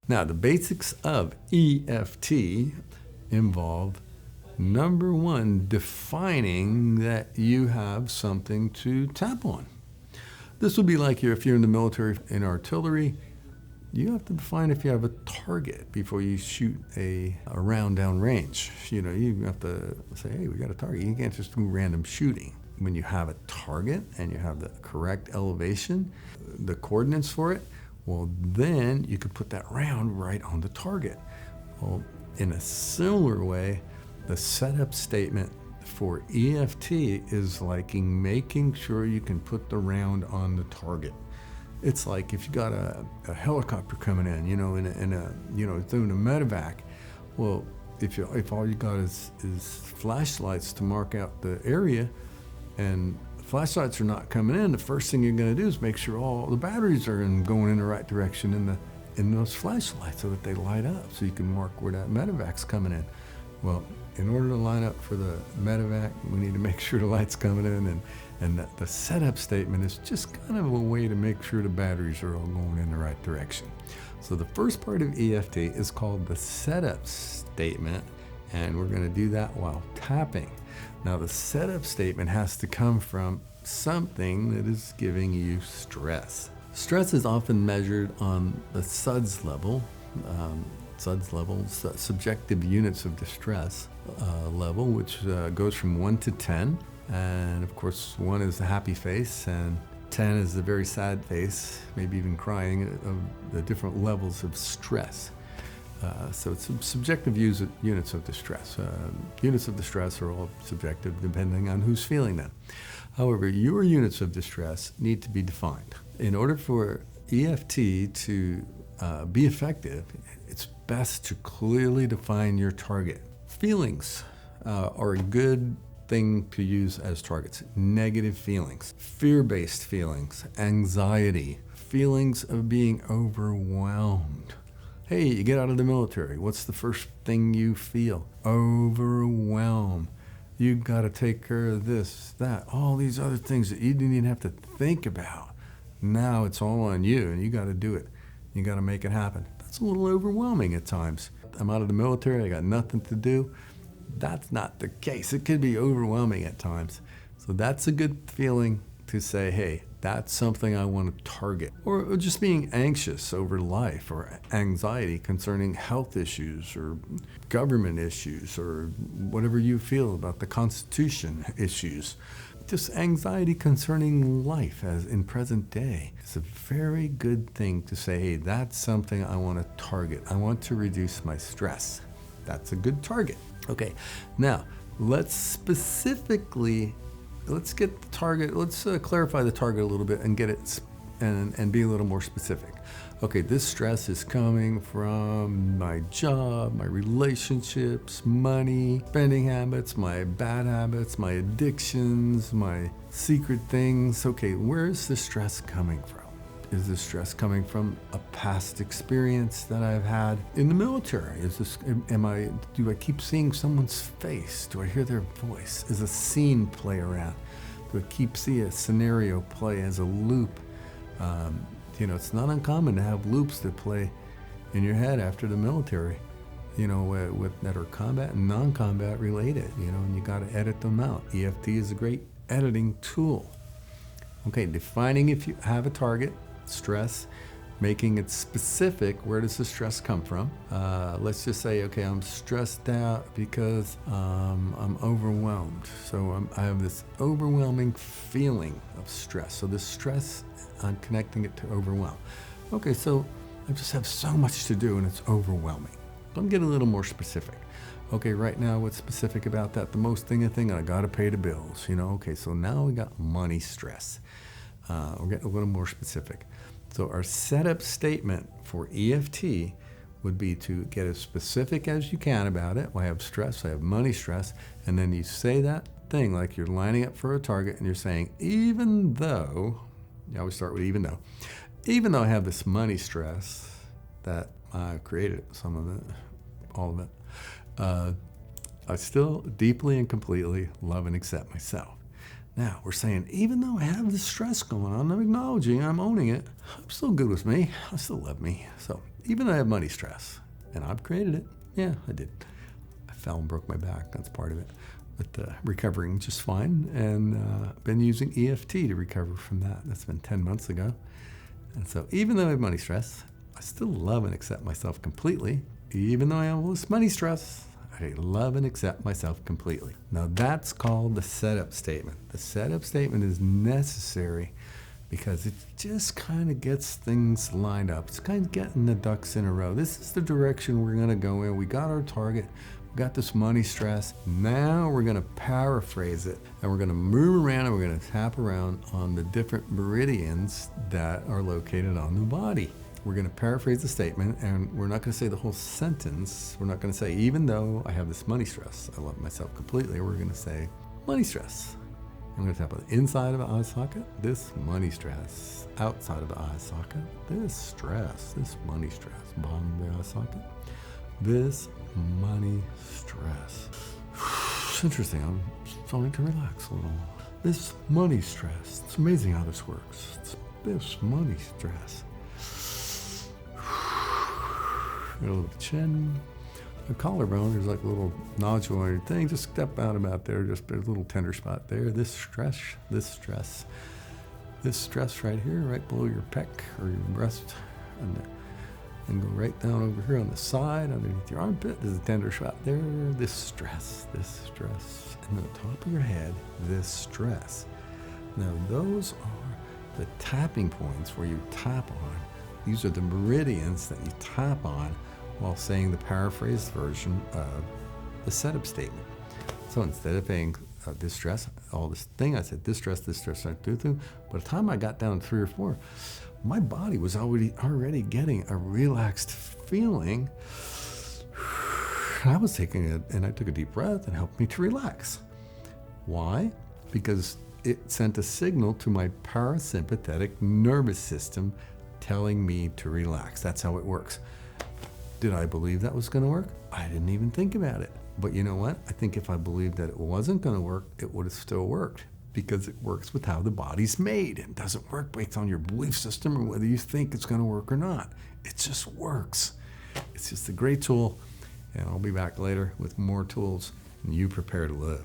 Now, the basics of EFT involve, number one, defining that you have something to tap on. This would be like if you're in the military, in artillery, you have to define if you have a target before you shoot a round down range. You have to say, hey, we got a target. You can't just do random shooting. When you have a target and you have the correct elevation, the coordinates for it, well, then you could put that round right on the target. Well, in a similar way, the setup statement for EFT is like making sure you can put the round on the target. It's like if you got a helicopter coming in, doing a medevac. Well, if all you got is flashlights to mark out the area, and the flashlights are not coming in, the first thing you're going to do is make sure all the batteries are going in the right direction in those flashlights so that they light up, so you can mark where that medevac's coming in. Well, in order to line up for the medevac, we need to make sure the light's coming in, and that the setup statement is just kind of a way to make sure the batteries are all going in the right direction. So the first part of EFT is called the setup statement, and we're going to do that while tapping. Now, the setup statement has to come from something that is giving you stress. Stress is often measured on the SUDS level. SUDS levels, subjective units of distress level, which goes from 1 to 10. And of course, 1 is the happy face, and 10 is the very sad face, maybe even crying, of the different levels of stress. So it's subjective units of distress. Units of distress are all subjective depending on who's feeling them. However, your units of distress need to be defined. In order for EFT to be effective, it's best to clearly define your target. Feelings are a good thing to use as targets. Negative feelings, fear-based feelings, anxiety, feelings of being overwhelmed. Hey, you get out of the military, what's the first thing you feel? Overwhelmed. You got to take care of this, that, all these other things that you didn't even have to think about. Now it's all on you, and you got to do it. You got to make it happen. That's a little overwhelming at times. I'm out of the military, I got nothing to do. That's not the case. It could be overwhelming at times. So that's a good feeling to say, hey, that's something I want to target. Or just being anxious over life, or anxiety concerning health issues or government issues, or whatever you feel about the Constitution issues. Just anxiety concerning life as in present day. It's a very good thing to say, hey, that's something I want to target. I want to reduce my stress. That's a good target. Okay, now let's get the target, let's clarify the target a little bit and get it and be a little more specific. Okay, this stress is coming from my job, my relationships, money, spending habits, my bad habits, my addictions, my secret things. Okay, where is the stress coming from? Is this stress coming from a past experience that I've had in the military? Do I keep seeing someone's face? Do I hear their voice? Is a scene play around? Do I keep seeing a scenario play as a loop? It's not uncommon to have loops that play in your head after the military, that are combat and non-combat related, and you got to edit them out. EFT is a great editing tool. Okay, defining if you have a target, stress, making it specific. Where does the stress come from? Let's just say, okay, I'm stressed out because I'm overwhelmed. So I have this overwhelming feeling of stress. So the stress, I'm connecting it to overwhelm. Okay, so I just have so much to do and it's overwhelming. So I'm getting a little more specific. Okay, right now, what's specific about that? The most thing, I got to pay the bills. Okay, so now we got money stress. We're getting a little more specific. So our setup statement for EFT would be to get as specific as you can about it. Well, I have stress, I have money stress, and then you say that thing like you're lining up for a target and you're saying, even though, you always start with even though I have this money stress that I created, some of it, all of it, I still deeply and completely love and accept myself. Now, we're saying, even though I have this stress going on, I'm acknowledging, I'm owning it, I'm still good with me. I still love me. So even though I have money stress, and I've created it, yeah, I did. I fell and broke my back. That's part of it. But recovering just fine. And been using EFT to recover from that. That's been 10 months ago. And so even though I have money stress, I still love and accept myself completely. Even though I have all this money stress, I love and accept myself completely. Now that's called the setup statement. The setup statement is necessary because it just kind of gets things lined up. It's kind of getting the ducks in a row. This is the direction we're going to go in. We got our target. We got this money stress. Now we're going to paraphrase it, and we're going to move around, and we're going to tap around on the different meridians that are located on the body. We're going to paraphrase the statement, and we're not going to say the whole sentence. We're not going to say, even though I have this money stress, I love myself completely. We're going to say, money stress. I'm going to tap on the inside of the eye socket, this money stress. Outside of the eye socket, this stress, this money stress. Bottom of the eye socket, this money stress. It's interesting. I'm starting to relax a little. This money stress. It's amazing how this works. It's this money stress. Middle of the chin, the collarbone, there's like a little nodular thing. Just step out about there. Just there's a little tender spot there. This stress right here, right below your pec or your breast, and go right down over here on the side, underneath your armpit. There's a tender spot there. This stress, and then the top of your head, this stress. Now those are the tapping points where you tap on. These are the meridians that you tap on while saying the paraphrased version of the setup statement. So instead of saying distress, all this thing, I said distress, by the time I got down to 3 or 4, my body was already getting a relaxed feeling. I was taking it, and I took a deep breath and helped me to relax. Why? Because it sent a signal to my parasympathetic nervous system telling me to relax. That's how it works. Did I believe that was going to work? I didn't even think about it. But you know what? I think if I believed that it wasn't going to work, it would have still worked, because it works with how the body's made. It doesn't work based on your belief system or whether you think it's going to work or not. It just works. It's just a great tool, and I'll be back later with more tools, and you prepare to live.